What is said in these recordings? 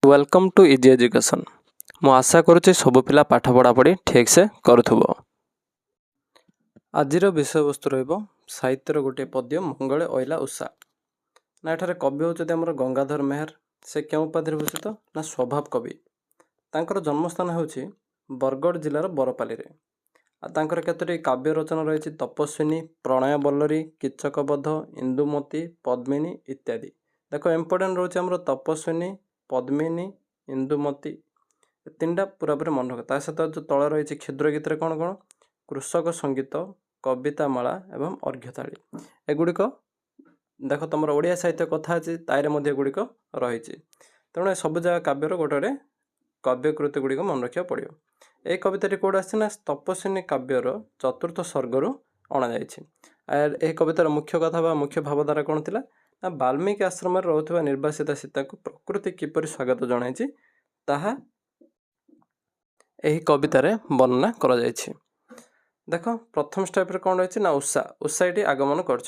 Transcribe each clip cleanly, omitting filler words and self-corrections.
Welcome to easy education. मु आशा करुच्ची सब पिला पाठ पढ़ापढ़ी ठीक से करुथुबो। आजिर विषय वस्तु रहिबो साहित्यर गोटे पद्य मंगले अइला उषा। ना एठारे कवि होउछथि हमर गंगाधर मेहर। से केउ उपाधि भूषित ना स्वभाव कवि। तांकर जन्मस्थान होउछि बरगढ़ जिलार बरपाली रे। आ तांकर केतोटी काव्य रचना रहिछि तपस्विनी, प्रणय बल्लरी, किचकबध, इंदुमती, पद्मिनी इत्यादि। देखो इम्पोर्टेंट रोचे हमर तपस्विनी, पद्मिनी, इंदुमती तीनटा पूरा पूरी मन रख। सहित जो तल रही क्षुद्र गीत कौन कौन कृषक संगीत, कविता माला एवं अर्घ्यताड़ी एगुड़िक देख तुम ओडिया साहित्य कथा अच्छी ताइरे गुड़िक रही। तेणु सब जगह काव्यर गोटे काव्यकृति गुड़िक मन रखा पड़ो। ये कविता कौट आना तपस्विनी काव्यर चतुर्थ सर्गर अणा जा कवितार मुख्य कथा मुख्य भावधारा कौन थी ना वाल्मीकि आश्रम रोथुवा निर्वासिता सीता को प्रकृति किपरि स्वागत जणाई ताहा एही कवितार वर्णना करा जायछि। देख प्रथम स्टेप रे कौन रही ना उषा उषा ये आगमन कर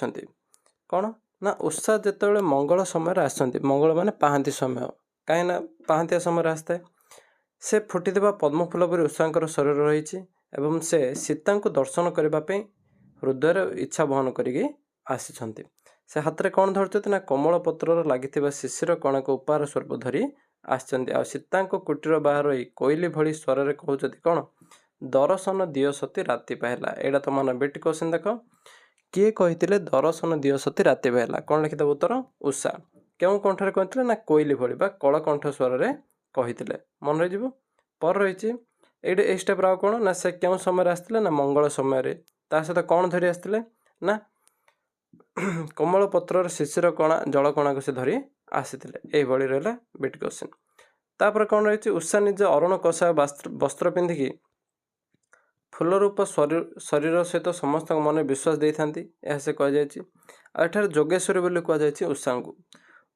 कौन ना उषा जिते मंगल समय आसती मंगल माने पाहांती समय कहीं पाहांतिया समय आसता से फुटी पद्म फूल परी उषांकर शरीर रही एवं से सीता को दर्शन करने हृदय इच्छा बहन करके आसी से हाथ में कौन धरते ना कमल पत्र लगी शिशिर कण को उपहार स्वरूप धरी आसचंदी। सीता कुटीर बाहर कोईली भली स्वर कहते कौन दर्शन दियो सती राति पहला। एटा तो मान बेटी क्वेश्चन देख किए कही दर्शन दियो सती राति पहला कौन लिखिदेव उत्तर उषा। क्यों कंठरे कहते ना कोईली भली बा कल कंठ स्वर कही मन रही पर रही ये स्टेप आउ कौन ना से क्यों समय आसते ना मंगल समय सहित कौन धरी आसते ना कमल पत्र शिशिर कणा जल कणा को से धरी आसी रहा बेट क्वेश्चन। तापर कौन रही उषा निज अरुण कषाय वस्त्र पिंधिकी फूल रूप शरीर सहित समस्त मन विश्वास दे था से कहुई। जोगेश्वरी बोली कहुई उषा को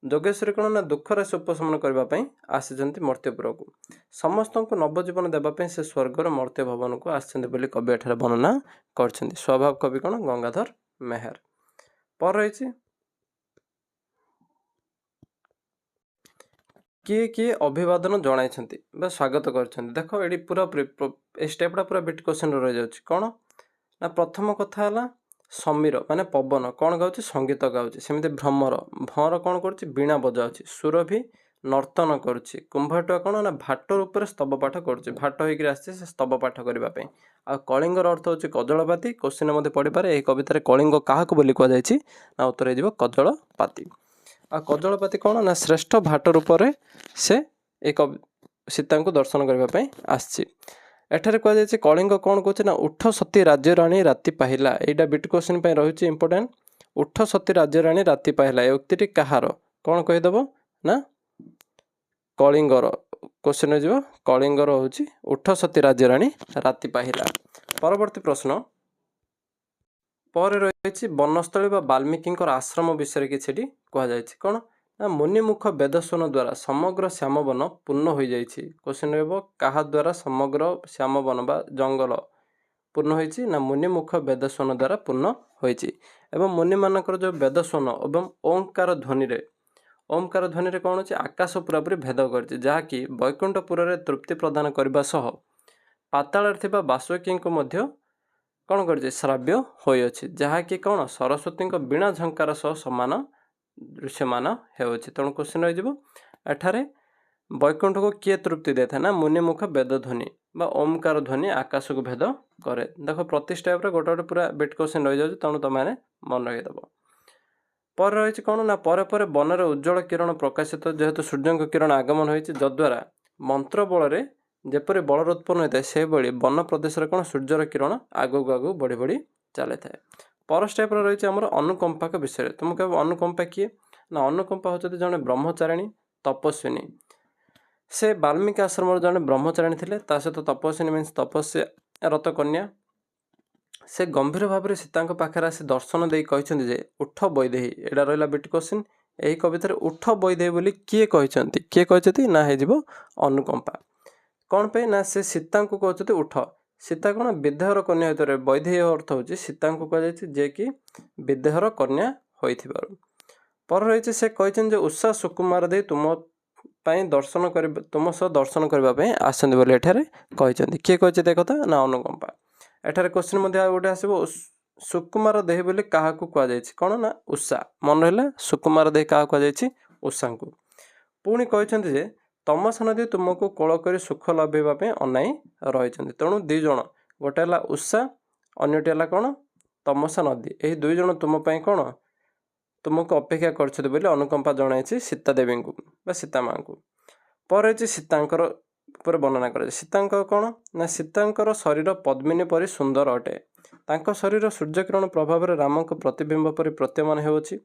जोगेश्वरी कौन ना दुख राशि उपशमन करने आसी मर्त्यपुर को समस्त को नवजीवन देवाई से स्वर्गर मर्त्य भवन को आसछन्ति बोली कवि एठारे वर्णना कर। स्वभाव कवि कौन गंगाधर मेहर। पर रही किए किए अभिवादन जणाई स्वागत कर। देख ये पूरा स्टेपटा पूरा बिट क्वेश्चन रही जाऊँगी कौन ना प्रथम कथा है समीर माने पवन कौन गाँव संगीत गाँव सेमती भ्रमर भर कौन कर वीणा बजाऊँच सुरभि नर्तन करुच्ची कुंभटुआ कौन ना भाट रूप में स्तव पाठ कर भाट होकर आसे स्तव पाठ करने आ कलिंगर अर्थ हूँ कजलपाती क्वेश्चन मध्य पढ़ी पारे यही कवितार कलिंग क्या बोली कहुई ना उत्तर हो कजलपाती। आ कजलपाती कौन ना श्रेष्ठ भाट रूप से एक सीता को दर्शन करने आसी। एठारे कहुई कलिंग कौन कहे ना उठ सती राज्य राणी राति पाहिला यहाँ बिट क्वेश्चन रही इंपोर्टेंट उठ सती राज्य राणी राति पाहिला ए उक्ति कହାର कौन कहीदेव ना कलिंगर क्वेश्चन हो कलिंगर हूँ उठ सती राज्य राणी राति पाहिला। परवर्ती प्रश्न पर रही वनस्थली वाल्मीकि आश्रम विषय किसी कहुई कौन ना मुनिमुख वेदस्वन द्वारा समग्र श्यामवन पूर्ण हो जाइए। क्वेश्चन रहा द्वारा समग्र श्यामवन बा जंगल पूर्ण होती ना मुनिमुख वेदस्वन द्वारा पूर्ण होती। मुनि मानकर जो वेदस्वन एवं ओंकार ध्वनि रे कौन होची आकाश पूरापूरी भेद करछि जहाँकि वैकुंठपुर रे तृप्ति प्रदान करने सह पाताल वासुकी मध्य कौन कर श्राव्य होइछि जहाँकि कौन सरस्वती बीणा झंकार सह समान दृश्यमान हो। तेणु क्वेश्चन रही वैकुंठ को किए तृप्ति दे था ना मुनिमुख वेद ध्वनि बा ओंकार ध्वनि आकाश को भेद करे। देख प्रति स्टेप रे गोटे गोटे पूरा बेट क्वेश्चन रही जाऊँ तेणु तुम मन रखिदेव। पर रही कौन ना पर बनर उज्जवल किरण प्रकाशित जेहेतु सूर्य किरण आगमन होती जद्वारा मंत्र बल जेपरी बलर उत्पन्न होता है से भाई वन प्रदेश में कौन सूर्यर किरण आगू आगू बढ़ी बढ़ी चली था। पर स्टेप रही आमर अनुकंपा विषय तुम कह अनुकंपा किए ना अनुकंपा होती जड़े ब्रह्मचारिणी तपस्विनी से वाल्मीकि आश्रम जड़े ब्रह्मचारिणी थे सहित तपस्विनी मीन्स तपस्या रत कन्या से गंभीर भाव में सीता पाखे आसी दर्शन दे कहते उठ वैदेही एटा रहा बिट क्वेश्चन। यही कवितार उठ वैदेही बोली किए कहते ना हो अनुकंपा कौन पे ना से सीता को कहते उठ सीता कौन विदेहर कन्या होते वैदेही अर्थ हूँ सीता को कहुई जे कि विदेहर कन्या हो। पर रही से कहते उषा सुकुमार दे तुम ପାଇଁ ଦର୍ଶନ କରିବା ତୁମ ସହ ଦର୍ଶନ କରିବା ପାଇଁ ଆସନ୍ତି ବୋଲି ଏଠାରେ କହିଛନ୍ତି। କିଏ କହିଛି ଦେଖ କଥା ନା ଅନୁକମ୍ପା। ଏଠାରେ କ୍ୱେଶ୍ଚିନ୍ ମଧ୍ୟ ଆଉ ଗୋଟେ ଆସିବ, ସୁକୁମାର ଦେହୀ ବୋଲି କାହାକୁ କୁହାଯାଇଛି? କ'ଣ ନା ଉଷା। ମନେ ରହିଲା, ସୁକୁମାର ଦେହୀ କାହାକୁ କୁହାଯାଇଛି? ଉଷାଙ୍କୁ। ପୁଣି କହିଛନ୍ତି ଯେ ତମସା ନଦୀ ତୁମକୁ କୋଳ କରି ସୁଖ ଲଭେଇବା ପାଇଁ ଅନାଇ ରହିଛନ୍ତି। ତେଣୁ ଦୁଇ ଜଣ, ଗୋଟେ ହେଲା ଉଷା, ଅନ୍ୟଟି ହେଲା କ'ଣ? ତମସା ନଦୀ। ଏହି ଦୁଇ ଜଣ ତୁମ ପାଇଁ କ'ଣ ତୁମକୁ ଅପେକ୍ଷା କରିଛନ୍ତି ବୋଲି ଅନୁକମ୍ପା ଜଣାଇଛି ସୀତା ଦେବୀଙ୍କୁ ବା ସୀତା ମାଙ୍କୁ। ପରେ ହେଉଛି ସୀତାଙ୍କର ଉପରେ ବର୍ଣ୍ଣନା କରାଯାଇଛି। ସୀତାଙ୍କ କ'ଣ ନା ସୀତାଙ୍କର ଶରୀର ପଦ୍ମିନୀ ପରି ସୁନ୍ଦର ଅଟେ। ତାଙ୍କ ଶରୀର ସୂର୍ଯ୍ୟକିରଣ ପ୍ରଭାବରେ ରାମଙ୍କ ପ୍ରତିବିମ୍ବ ପରି ପ୍ରତୀୟମାନ ହେଉଅଛି।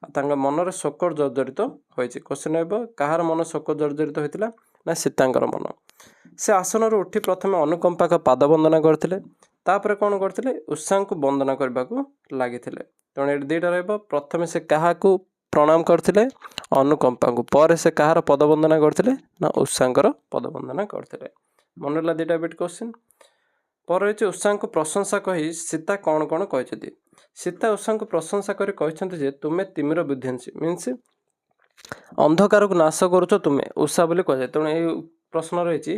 ଆଉ ତାଙ୍କ ମନରେ ଶୋକ ଜର୍ଜରିତ ହୋଇଛି। କ୍ୱେଶ୍ଚିନ୍ ହେବ, କାହାର ମନ ଶୋକ ଜର୍ଜରିତ ହୋଇଥିଲା? ନା ସୀତାଙ୍କର ମନ। ସେ ଆସନରୁ ଉଠି ପ୍ରଥମେ ଅନୁକମ୍ପାଙ୍କ ପାଦ ବନ୍ଦନା କରିଥିଲେ, ତାପରେ କ'ଣ କରିଥିଲେ? ଉଷାଙ୍କୁ ବନ୍ଦନା କରିବାକୁ ଲାଗିଥିଲେ। ତେଣୁ ଏଠି ଦୁଇଟା ରହିବ। ପ୍ରଥମେ ସେ କାହାକୁ ପ୍ରଣାମ କରିଥିଲେ? ଅନୁକମ୍ପାଙ୍କୁ। ପରେ ସେ କାହାର ପଦ ବନ୍ଦନା କରିଥିଲେ? ନା ଉଷାଙ୍କର ପଦ ବନ୍ଦନା କରିଥିଲେ। ମନେ ରହିଲା ଦୁଇଟା ବିଟ୍ କ୍ୱେଶ୍ଚିନ୍। ପରେ ହେଉଛି ଉଷାଙ୍କୁ ପ୍ରଶଂସା କହି ସୀତା କ'ଣ କ'ଣ କହିଛନ୍ତି? ସୀତା ଉଷାଙ୍କୁ ପ୍ରଶଂସା କରି କହିଛନ୍ତି ଯେ ତୁମେ ତିମିର ବିଧ୍ୱଂସୀ, ମିନ୍ସ ଅନ୍ଧକାରକୁ ନାଶ କରୁଛ ତୁମେ, ଉଷା ବୋଲି କୁହାଯାଏ। ତେଣୁ ଏହି ପ୍ରଶ୍ନ ରହିଛି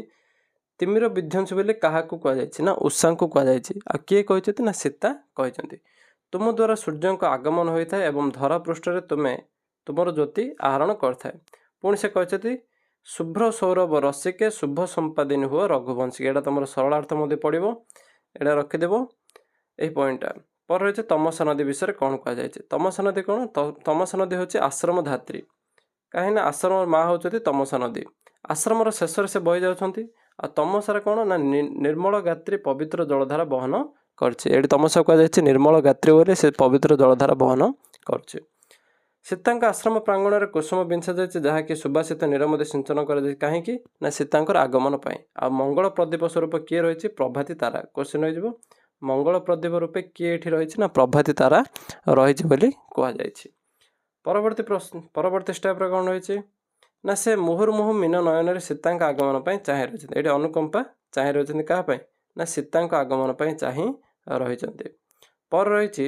ତିମିର ବିଧ୍ୱଂସୀ ବୋଲି କାହାକୁ କୁହାଯାଇଛି? ନା ଉଷାଙ୍କୁ କୁହାଯାଇଛି। ଆଉ କିଏ କହିଛନ୍ତି? ନା ସୀତା କହିଛନ୍ତି। ତୁମ ଦ୍ୱାରା ସୂର୍ଯ୍ୟଙ୍କ ଆଗମନ ହୋଇଥାଏ ଏବଂ ଧରା ପୃଷ୍ଠରେ ତୁମର ଜ୍ୟୋତି ଆହରଣ କରିଥାଏ। ପୁଣି ସେ କହିଛନ୍ତି ଶୁଭ୍ର ସୌରଭ ରସିକେ ଶୁଭ ସମ୍ପାଦିନୀ ହୁଅ ରଘୁବଂଶୀ। ଏଇଟା ତୁମର ସରଳାର୍ଥ ମଧ୍ୟ ପଡ଼ିବ, ଏଇଟା ରଖିଦେବ ଏହି ପଏଣ୍ଟଟା। ପରେ ରହିଛି ତମସା ନଦୀ ବିଷୟରେ କ'ଣ କୁହାଯାଇଛି? ତମସା ନଦୀ କ'ଣ? ତମସା ନଦୀ ହେଉଛି ଆଶ୍ରମ ଧାତ୍ରୀ। କାହିଁକିନା ଆଶ୍ରମର ମା ହେଉଛନ୍ତି ତମସା ନଦୀ। ଆଶ୍ରମର ଶେଷରେ ସେ ବହି ଯାଉଛନ୍ତି। ଆଉ ତମସାରେ କ'ଣ ନା ନିର୍ମଳ ଗାତ୍ରୀ ପବିତ୍ର ଜଳଧାରା ବହନ କରିଛି। ଏଠି ତମସା କୁହାଯାଇଛି ନିର୍ମଳ ଗାତ୍ରୀ ବୋଲି, ସେ ପବିତ୍ର ଜଳଧାରା ବହନ କରୁଛି। ସୀତାଙ୍କ ଆଶ୍ରମ ପ୍ରାଙ୍ଗଣରେ କୁସୁମ ବିଞ୍ଛାଯାଇଛି, ଯାହାକି ସୁବାସିତ ନିରମରେ ସିଞ୍ଚନ କରାଯାଇଛି। କାହିଁକି? ନା ସୀତାଙ୍କର ଆଗମନ ପାଇଁ। ଆଉ ମଙ୍ଗଳ ପ୍ରଦୀପ ସ୍ୱରୂପ କିଏ ରହିଛି? ପ୍ରଭାତୀ ତାରା। କ୍ୱେଶ୍ଚିନ୍ ରହିଯିବ, ମଙ୍ଗଳ ପ୍ରଦୀପ ରୂପେ କିଏ ଏଠି ରହିଛି? ନା ପ୍ରଭାତୀ ତାରା ରହିଛି ବୋଲି କୁହାଯାଇଛି। ପରବର୍ତ୍ତୀ ଷ୍ଟେପ୍ରେ କ'ଣ ରହିଛି? ନା ସେ ମୁହୁର୍ମୁହୁ ମୀନ ନୟନରେ ସୀତାଙ୍କ ଆଗମନ ପାଇଁ ଚାହିଁ ରହିଛନ୍ତି। ଏଠି ଅନୁକମ୍ପା ଚାହିଁ ରହିଛନ୍ତି କାହା ପାଇଁ? ନା ସୀତାଙ୍କ ଆଗମନ ପାଇଁ ଚାହିଁ ରହିଛନ୍ତି। ପରେ ରହିଛି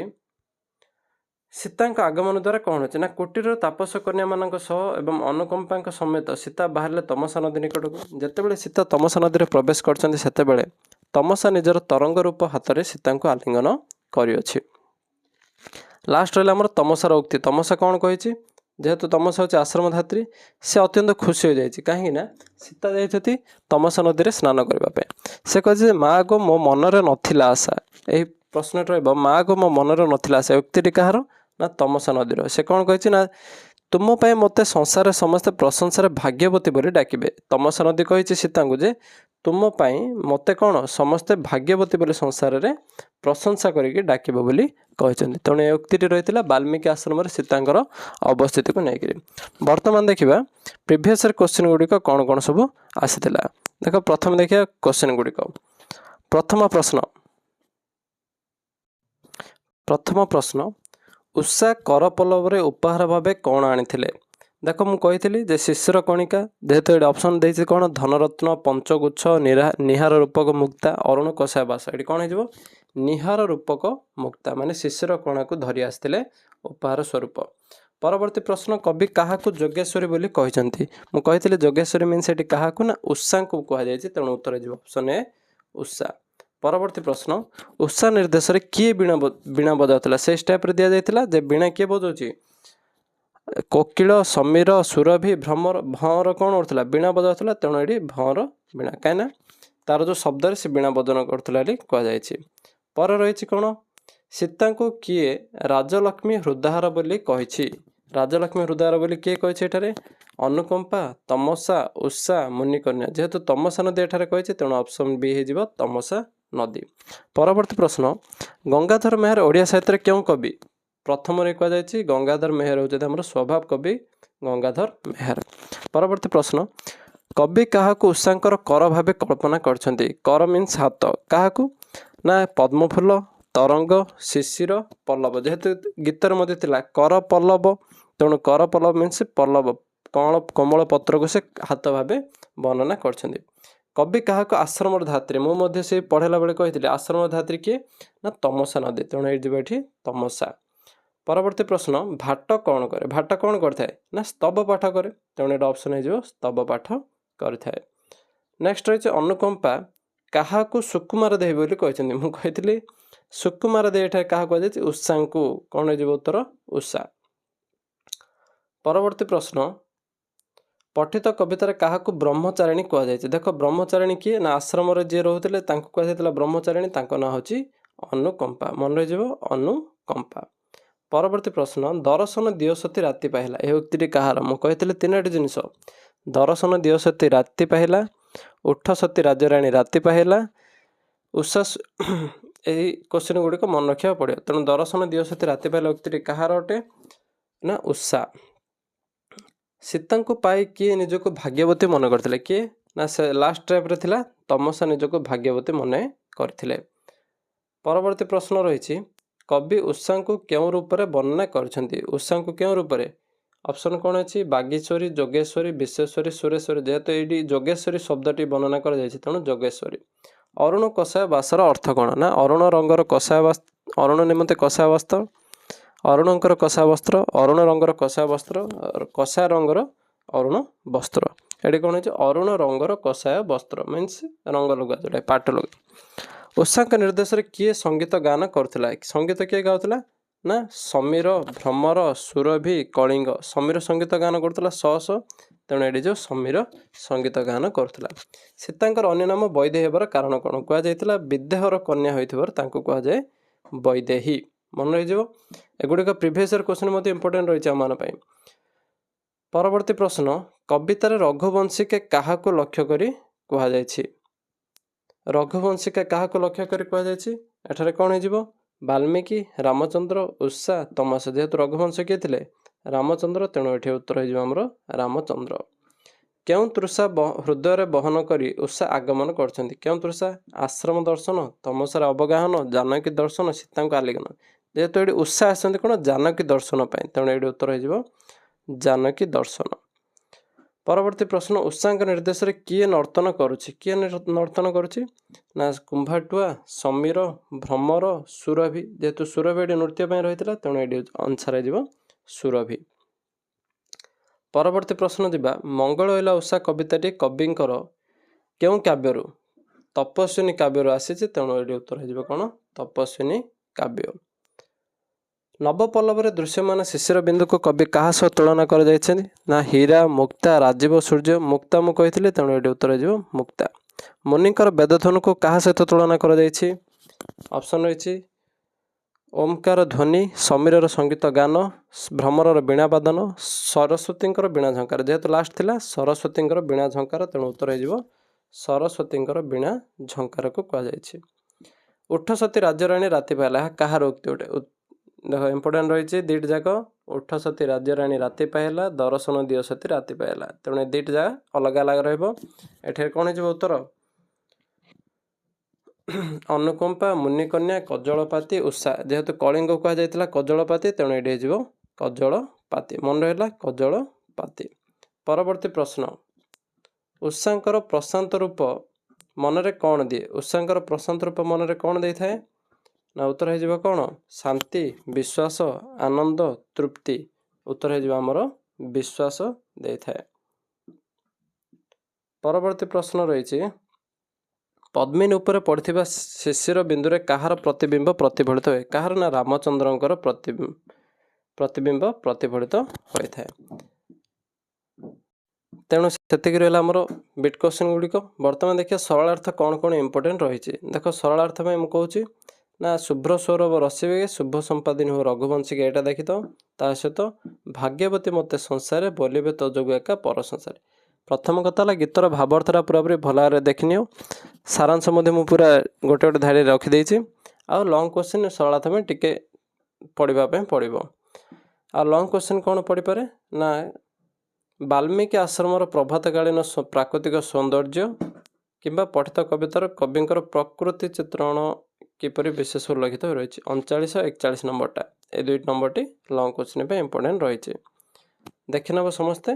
ସୀତାଙ୍କ ଆଗମନ ଦ୍ୱାରା କ'ଣ ହେଉଛି? ନା କୁଟୀରର ତାପସ କନ୍ୟାମାନଙ୍କ ସହ ଏବଂ ଅନୁକମ୍ପାଙ୍କ ସମେତ ସୀତା ବାହାରିଲେ ତମସା ନଦୀ ନିକଟକୁ। ଯେତେବେଳେ ସୀତା ତମସା ନଦୀରେ ପ୍ରବେଶ କରିଛନ୍ତି, ସେତେବେଳେ ତମସା ନିଜର ତରଙ୍ଗ ରୂପ ହାତରେ ସୀତାଙ୍କୁ ଆଲିଙ୍ଗନ କରିଅଛି। ଲାଷ୍ଟ ରହିଲା ଆମର ତମସାର ଉକ୍ତି। ତମସା କ'ଣ କହିଛି? ଯେହେତୁ ତମସା ହେଉଛି ଆଶ୍ରମ ଧାତ୍ରୀ, ସେ ଅତ୍ୟନ୍ତ ଖୁସି ହୋଇଯାଇଛି। କାହିଁକି ନା ସୀତା ଯାଇଛନ୍ତି ତମସା ନଦୀରେ ସ୍ନାନ କରିବା ପାଇଁ। ସେ କହିଛି ଯେ ମା ଗୋ ମୋ ମନରେ ନଥିଲା ଆଶା। ଏହି ପ୍ରଶ୍ନଟି ରହିବ, ମା ଗୋ ମୋ ମନରେ ନଥିଲା ଆଶା। ଉକ୍ତିଟି କାହାର? ନା ତମସା ନଦୀର। ସେ କ'ଣ କହିଛି? ନା ତୁମ ପାଇଁ ମୋତେ ସଂସାରରେ ସମସ୍ତେ ପ୍ରଶଂସାରେ ଭାଗ୍ୟବତୀ ବୋଲି ଡାକିବେ। ତମସା ନଦୀ କହିଛି ସୀତାଙ୍କୁ ଯେ ତୁମ ପାଇଁ ମୋତେ କ'ଣ ସମସ୍ତେ ଭାଗ୍ୟବତୀ ବୋଲି ସଂସାରରେ ପ୍ରଶଂସା କରିକି ଡାକିବ ବୋଲି କହିଛନ୍ତି। ତେଣୁ ଏ ଉକ୍ତିଟି ରହିଥିଲା ବାଲ୍ମୀକି ଆଶ୍ରମରେ ସୀତାଙ୍କର ଅବସ୍ଥିତିକୁ ନେଇକରି। ବର୍ତ୍ତମାନ ଦେଖିବା ପ୍ରିଭିୟସ୍ର କ୍ୱେଶ୍ଚିନ୍ ଗୁଡ଼ିକ କ'ଣ କ'ଣ ସବୁ ଆସିଥିଲା। ଦେଖ, ପ୍ରଥମେ ଦେଖିବା କ୍ୱେଶ୍ଚିନ୍ ଗୁଡ଼ିକ। ପ୍ରଥମ ପ୍ରଶ୍ନ, ଉଷା କରପଲ୍ଲବରେ ଉପହାର ଭାବେ କ'ଣ ଆଣିଥିଲେ? ଦେଖ, ମୁଁ କହିଥିଲି ଯେ ଶିଶିର କଣିକା। ଯେହେତୁ ଏଠି ଅପସନ୍ ଦେଇଛି କ'ଣ? ଧନରତ୍ନ, ପଞ୍ଚଗୁଚ୍ଛ, ନିହାର ରୂପକ ମୁକ୍ତା, ଅରୁଣ କଷାୟ ବାସ। ଏଠି କ'ଣ ହେଇଯିବ? ନିହାର ରୂପକ ମୁକ୍ତା, ମାନେ ଶିଶିର କଣାକୁ ଧରି ଆସିଥିଲେ ଉପହାର ସ୍ୱରୂପ। ପରବର୍ତ୍ତୀ ପ୍ରଶ୍ନ, କବି କାହାକୁ ଯୋଗେଶ୍ୱରୀ ବୋଲି କହିଛନ୍ତି? ମୁଁ କହିଥିଲି ଯୋଗେଶ୍ୱରୀ ମିନ୍ସ ଏଠି କାହାକୁ? ନା ଉଷାଙ୍କୁ କୁହାଯାଇଛି। ତେଣୁ ଉତ୍ତର ଯିବ ଅପସନ୍ ଏ, ଉଷା। ପରବର୍ତ୍ତୀ ପ୍ରଶ୍ନ, ଉଷା ନିର୍ଦ୍ଦେଶରେ କିଏ ବୀଣା ବଜାଉଥିଲା? ସେଇ ଷ୍ଟେପ୍ରେ ଦିଆଯାଇଥିଲା ଯେ ବୀଣା କିଏ ବଜାଉଛି? କୋକିଳ, ସମୀର, ସୁରଭି, ଭ୍ରମର। ଭଁର କ'ଣ କରୁଥିଲା? ବୀଣା ବଜାଉଥିଲା। ତେଣୁ ଏଠି ଭଁର ବୀଣା, କାହିଁକିନା ତାର ଯେଉଁ ଶବ୍ଦରେ ସେ ବୀଣା ବଜନ କରୁଥିଲା ବୋଲି କୁହାଯାଇଛି। ପରେ ରହିଛି କ'ଣ? ସୀତାଙ୍କୁ କିଏ ରାଜଲକ୍ଷ୍ମୀ ହୃଦହାର ବୋଲି କହିଛି? ରାଜଲକ୍ଷ୍ମୀ ହୃଦହାର ବୋଲି କିଏ କହିଛି ଏଠାରେ? ଅନୁକମ୍ପା, ତମସା, ଉଷା, ମୁନିକନ୍ୟା। ଯେହେତୁ ତମସା ନଦୀ ଏଠାରେ କହିଛି, ତେଣୁ ଅପସନ୍ ବି ହେଇଯିବ ତମସା ନଦୀ। ପରବର୍ତ୍ତୀ ପ୍ରଶ୍ନ, ଗଙ୍ଗାଧର ମେହେର ଓଡ଼ିଆ ସାହିତ୍ୟରେ କେଉଁ କବି? ପ୍ରଥମରେ କୁହାଯାଇଛି ଗଙ୍ଗାଧର ମେହେର ହେଉଛନ୍ତି ଆମର ସ୍ୱଭାବ କବି ଗଙ୍ଗାଧର ମେହେର। ପରବର୍ତ୍ତୀ ପ୍ରଶ୍ନ, କବି କାହାକୁ ଉଷାଙ୍କର କର ଭାବେ କଳ୍ପନା କରିଛନ୍ତି? କର ମିନ୍ସ ହାତ। କାହାକୁ? ନା ପଦ୍ମଫୁଲ, ତରଙ୍ଗ, ଶିଶିର, ପଲ୍ଲବ। ଯେହେତୁ ଗୀତରେ ମଧ୍ୟ ଥିଲା କର ପଲ୍ଲବ, ତେଣୁ କର ପଲ୍ଲବ ମିନ୍ସ ପଲ୍ଲବ, କୋମଳ ପତ୍ରକୁ ସେ ହାତ ଭାବେ ବର୍ଣ୍ଣନା କରିଛନ୍ତି। କବି କାହାକୁ ଆଶ୍ରମର ଧାତ୍ରୀ? ମୁଁ ମଧ୍ୟ ସେ ପଢ଼େଇଲା ବେଳେ କହିଥିଲି ଆଶ୍ରମର ଧାତ୍ରୀ କିଏ? ନା ତମସା ନଦୀ। ତେଣୁ ଏଠି ଯିବ ଏଠି ତମସା। ପରବର୍ତ୍ତୀ ପ୍ରଶ୍ନ ଭାଟ କ'ଣ କରେ? ଭାଟ କ'ଣ କରିଥାଏ? ନା ସ୍ତବ ପାଠ କରେ। ତେଣୁ ଏଇଟା ଅପସନ୍ ହେଇଯିବ ସ୍ତବ ପାଠ କରିଥାଏ। ନେକ୍ସଟ ରହିଛି ଅନୁକମ୍ପା କାହାକୁ ସୁକୁମାର ଦେହି ବୋଲି କହିଛନ୍ତି? ମୁଁ କହିଥିଲି ସୁକୁମାର ଦେହି ଏଠାରେ କାହାକୁ କୁହାଯାଇଛି? ଉଷାଙ୍କୁ। କ'ଣ ହେଇଯିବ ଉତ୍ତର? ଉଷା। ପରବର୍ତ୍ତୀ ପ୍ରଶ୍ନ ପଠିତ କବିତାରେ କାହାକୁ ବ୍ରହ୍ମଚାରିଣୀ କୁହାଯାଇଛି? ଦେଖ ବ୍ରହ୍ମଚାରିଣୀ କିଏ? ନା ଆଶ୍ରମରେ ଯିଏ ରହୁଥିଲେ ତାଙ୍କୁ କୁହାଯାଇଥିଲା ବ୍ରହ୍ମଚାରିଣୀ। ତାଙ୍କ ନାଁ ହେଉଛି ଅନୁକମ୍ପା। ମନେ ରହିଯିବ ଅନୁକମ୍ପା। ପରବର୍ତ୍ତୀ ପ୍ରଶ୍ନ ଦର୍ଶନ ଦିଅସତୀ ରାତି ପାହିଲା ଏହି ଉକ୍ତିଟି କାହାର? ମୁଁ କହିଥିଲି ତିନୋଟି ଜିନିଷ ଦର୍ଶନ ଦିଅସତୀ ରାତି ପାହିଲା, ଉଠ ସତୀ ରାଜରାଣୀ ରାତି ପାହିଲା, ଉଷା। ଏହି କୋଶ୍ଚିନ୍ ଗୁଡ଼ିକ ମନେ ରଖିବାକୁ ପଡ଼ିବ। ତେଣୁ ଦର୍ଶନ ଦିଅସତୀ ରାତି ପାହିଲା ଉକ୍ତିଟି କାହାର ଅଟେ? ନା ଉଷା। ସୀତାଙ୍କୁ ପାଇ କିଏ ନିଜକୁ ଭାଗ୍ୟବତୀ ମନେ କରିଥିଲେ? କିଏ? ନା ସେ ଲାଷ୍ଟ ଟ୍ରାପ୍ରେ ଥିଲା ତମସା ନିଜକୁ ଭାଗ୍ୟବତୀ ମନେ କରିଥିଲେ। ପରବର୍ତ୍ତୀ ପ୍ରଶ୍ନ ରହିଛି କବି ଉଷାଙ୍କୁ କେଉଁ ରୂପରେ ବର୍ଣ୍ଣନା କରିଛନ୍ତି? ଉଷାଙ୍କୁ କେଉଁ ରୂପରେ? ଅପସନ୍ କ'ଣ ଅଛି? ବାଗୀଶ୍ୱରୀ, ଯୋଗେଶ୍ୱରୀ, ବିଶ୍ଵେଶ୍ୱରୀ, ସୁରେଶ୍ୱରୀ। ଯେହେତୁ ଏଇଠି ଯୋଗେଶ୍ୱରୀ ଶବ୍ଦଟି ବର୍ଣ୍ଣନା କରାଯାଇଛି ତେଣୁ ଯୋଗେଶ୍ୱରୀ। ଅରୁଣ କଷାୟ ବାସର ଅର୍ଥ କ'ଣ? ନା ଅରୁଣ ରଙ୍ଗର କଷାୟ ଅରୁଣ ନିମନ୍ତେ କଷାୟ ବସ୍ତ୍ର, ଅରୁଣଙ୍କର କଷାୟ ବସ୍ତ୍ର, ଅରୁଣ ରଙ୍ଗର କଷାୟ ବସ୍ତ୍ର, କଷାୟ ରଙ୍ଗର ଅରୁଣ ବସ୍ତ୍ର। ଏଠି କ'ଣ ହେଇଛି? ଅରୁଣ ରଙ୍ଗର କଷାୟ ବସ୍ତ୍ର ମିନ୍ସ ରଙ୍ଗ ଲୁଗା, ଯେଉଁଟା ପାଟ ଲୁଗା। ଉଷାଙ୍କ ନିର୍ଦ୍ଦେଶରେ କିଏ ସଙ୍ଗୀତ ଗାନ କରୁଥିଲା? ସଙ୍ଗୀତ କିଏ ଗାଉଥିଲା? ନା ସମୀର, ଭ୍ରମର, ସୁରଭି, କଳିଙ୍ଗ। ସମୀର ସଙ୍ଗୀତ ଗାନ କରୁଥିଲା ସ। ତେଣୁ ଏଠି ଯେଉଁ ସମୀର ସଙ୍ଗୀତ ଗାନ କରୁଥିଲା। ସୀତାଙ୍କର ଅନ୍ୟ ନାମ ବୈଦେହୀ ହେବାର କାରଣ କ'ଣ? କୁହାଯାଇଥିଲା ବିଦେହର କନ୍ୟା ହୋଇଥିବାରୁ ତାଙ୍କୁ କୁହାଯାଏ ବୈଦେହୀ। ମନେ ରହିଯିବ। ଏଗୁଡ଼ିକ ପ୍ରିଭିୟସ୍ ଇୟର୍ କ୍ୱେଶ୍ଚିନ୍ ମଧ୍ୟ ଇମ୍ପୋର୍ଟାଣ୍ଟ ରହିଛି ଆମମାନଙ୍କ ପାଇଁ। ପରବର୍ତ୍ତୀ ପ୍ରଶ୍ନ କବିତାରେ ରଘୁବଂଶିକା କାହାକୁ ଲକ୍ଷ୍ୟ କରି କୁହାଯାଇଛି? ରଘୁବଂଶିକା କାହାକୁ ଲକ୍ଷ୍ୟ କରି କୁହାଯାଇଛି? ଏଠାରେ କ'ଣ ହେଇଯିବ? ବାଲ୍ମୀକି, ରାମଚନ୍ଦ୍ର, ଉଷା, ତମସା। ଯେହେତୁ ରଘୁବଂଶ କିଏ ଥିଲେ? ରାମଚନ୍ଦ୍ର। ତେଣୁ ଏଠି ଉତ୍ତର ହେଇଯିବ ଆମର ରାମଚନ୍ଦ୍ର। କେଉଁ ତୃଷା ହୃଦୟରେ ବହନ କରି ଉଷା ଆଗମନ କରିଛନ୍ତି? କେଉଁ ତୃଷା? ଆଶ୍ରମ ଦର୍ଶନ, ତମସାର ଅବଗାହନ, ଜାନକୀ ଦର୍ଶନ, ସୀତାଙ୍କୁ ଆଲିଙ୍ଗନ। ଯେହେତୁ ଏଠି ଉଷା ଆସିଛନ୍ତି କ'ଣ? ଜାନକୀ ଦର୍ଶନ ପାଇଁ। ତେଣୁ ଏଠି ଉତ୍ତର ହେଇଯିବ ଜାନକୀ ଦର୍ଶନ। ପରବର୍ତ୍ତୀ ପ୍ରଶ୍ନ ଉଷାଙ୍କ ନିର୍ଦ୍ଦେଶରେ କିଏ ନର୍ତ୍ତନ କରୁଛି? କିଏ ନର୍ତ୍ତନ କରୁଛି? ନା କୁମ୍ଭାଟୁଆ, ସମୀର, ଭ୍ରମର, ସୁରଭି। ଯେହେତୁ ସୁରଭି ଏଠି ନୃତ୍ୟ ପାଇଁ ରହିଥିଲା ତେଣୁ ଏଠି ଆନ୍ସର୍ ହେଇଯିବ ସୁରଭି। ପରବର୍ତ୍ତୀ ପ୍ରଶ୍ନ ଯିବା ମଙ୍ଗଳ ହେଲା ଉଷା କବିତାଟି କବିଙ୍କର କେଉଁ କାବ୍ୟରୁ? ତପସ୍ୱିନୀ କାବ୍ୟରୁ ଆସିଛି। ତେଣୁ ଏଠି ଉତ୍ତର ହେଇଯିବ କ'ଣ? ତପସ୍ୱିନୀ କାବ୍ୟ। ନବପଲ୍ଲବରେ ଦୃଶ୍ୟମାନ ଶିଶିର ବିନ୍ଦୁକୁ କବି କାହା ସହ ତୁଳନା କରାଯାଇଛନ୍ତି? ନା ହୀରା, ମୁକ୍ତା, ରାଜୀବ, ସୂର୍ଯ୍ୟ। ମୁକ୍ତା ମୁଁ କହିଥିଲି ତେଣୁ ଏଠି ଉତ୍ତର ହେଇଯିବ ମୁକ୍ତା। ମୁନିଙ୍କର ବେଦଧ୍ୱନୀକୁ କାହା ସହିତ ତୁଳନା କରାଯାଇଛି? ଅପସନ୍ ରହିଛି ଓମକାର ଧ୍ୱନି, ସମୀରର ସଙ୍ଗୀତ ଗାନ, ଭ୍ରମରର ବୀଣାବାଦନ, ସରସ୍ୱତୀଙ୍କର ବୀଣା ଝଙ୍କାର। ଯେହେତୁ ଲାଷ୍ଟ ଥିଲା ସରସ୍ୱତୀଙ୍କର ବୀଣା ଝଙ୍କାର ତେଣୁ ଉତ୍ତର ହେଇଯିବ ସରସ୍ୱତୀଙ୍କର ବୀଣା ଝଙ୍କାରକୁ କୁହାଯାଇଛି। ଉଠ ସତୀ ରାଜରାଣୀ ରାତି ପାହିଲା ଏହା କାହାର ଉକ୍ତି ଗୋଟେ? ଦେଖ ଇମ୍ପୋର୍ଟାଣ୍ଟ ରହିଛି ଦୁଇଟି ଯାକ। ଉଠ ସତୀ ରାଜରାଣୀ ରାତି ପାହିଲା, ଦର୍ଶନ ଦିଅ ସତୀ ରାତି ପାହିଲା। ତେଣୁ ଏ ଦୁଇଟି ଯାକ ଅଲଗା ଅଲଗା ରହିବ। ଏଠାରେ କ'ଣ ହେଇଯିବ ଉତ୍ତର? ଅନୁକମ୍ପା, ମୁନିକନ୍ୟା, କଜଳପାତି, ଉଷା। ଯେହେତୁ କଳିଙ୍ଗ କୁହାଯାଇଥିଲା କଜଳପାତି ତେଣୁ ଏଠି ହେଇଯିବ କଜଳପାତି। ମନେ ରହିଲା କଜଳପାତି। ପରବର୍ତ୍ତୀ ପ୍ରଶ୍ନ ଉଷାଙ୍କର ପ୍ରଶାନ୍ତ ରୂପ ମନରେ କ'ଣ ଦିଏ? ଉଷାଙ୍କର ପ୍ରଶାନ୍ତ ରୂପ ମନରେ କ'ଣ ଦେଇଥାଏ? ନା ଉତ୍ତର ହେଇଯିବ କ'ଣ? ଶାନ୍ତି, ବିଶ୍ୱାସ, ଆନନ୍ଦ, ତୃପ୍ତି। ଉତ୍ତର ହେଇଯିବ ଆମର ବିଶ୍ୱାସ ଦେଇଥାଏ। ପରବର୍ତ୍ତୀ ପ୍ରଶ୍ନ ରହିଛି ପଦ୍ମିନୀ ଉପରେ ପଡ଼ିଥିବା ଶିଶିର ବିନ୍ଦୁରେ କାହାର ପ୍ରତିବିମ୍ବ ପ୍ରତିଫଳିତ ହୁଏ? କାହାର? ନା ରାମଚନ୍ଦ୍ରଙ୍କର ପ୍ରତିବିମ୍ବ ପ୍ରତିଫଳିତ ହୋଇଥାଏ। ତେଣୁ ସେତିକି ରହିଲା ଆମର ବିଟ୍ କ୍ୱେଶ୍ଚିନ୍ ଗୁଡ଼ିକ। ବର୍ତ୍ତମାନ ଦେଖିବା ସରଳାର୍ଥ କ'ଣ କ'ଣ ଇମ୍ପୋର୍ଟାଣ୍ଟ ରହିଛି। ଦେଖ ସରଳାର୍ଥ ପାଇଁ ମୁଁ କହୁଛି ନା ଶୁଭ୍ର ସୌରଭ ରସିବେ ଶୁଭ ସମ୍ପାଦିନୀ ହୋ ରଘୁବଂଶିକା ଏଇଟା ଦେଖିଥାଉ। ତା ସହିତ ଭାଗ୍ୟବତୀ ମୋତେ ସଂସାରେ ବୋଲିବେ ତୋ ଯୋଗୁ ଏକା ପର ସଂସାରେ। ପ୍ରଥମ କଥା ହେଲା ଗୀତର ଭାବାର୍ଥଟା ପୁରାପୁରି ଭଲ ଭାବରେ ଦେଖିନିଅ। ସାରାଂଶ ମଧ୍ୟ ମୁଁ ପୁରା ଗୋଟେ ଗୋଟେ ଧାଡ଼ିରେ ରଖିଦେଇଛି। ଆଉ ଲଙ୍ଗ୍ କ୍ୱେଶ୍ଚିନ୍ ସରଳାର୍ଥ ପାଇଁ ଟିକେ ପଢ଼ିବା ପାଇଁ ପଡ଼ିବ। ଆଉ ଲଙ୍ଗ୍ କ୍ୱେଶ୍ଚିନ୍ କ'ଣ ପଡ଼ିପାରେ? ନା ବାଲ୍ମୀକି ଆଶ୍ରମର ପ୍ରଭାତକାଳୀନ ପ୍ରାକୃତିକ ସୌନ୍ଦର୍ଯ୍ୟ କିମ୍ବା ପଠିତ କବିତାର କବିଙ୍କର ପ୍ରକୃତି ଚିତ୍ରଣ କିପରି ବିଶେଷ ଉଲ୍ଲେଖିତ ରହିଛି। 39 ଆଉ 41 ନମ୍ବରଟା ଏ ଦୁଇଟି ନମ୍ବରଟି ଲଙ୍ଗ୍ କ୍ୱେଶ୍ଚିନ୍ ପାଇଁ ଇମ୍ପୋର୍ଟାଣ୍ଟ ରହିଛି। ଦେଖିନେବ ସମସ୍ତେ।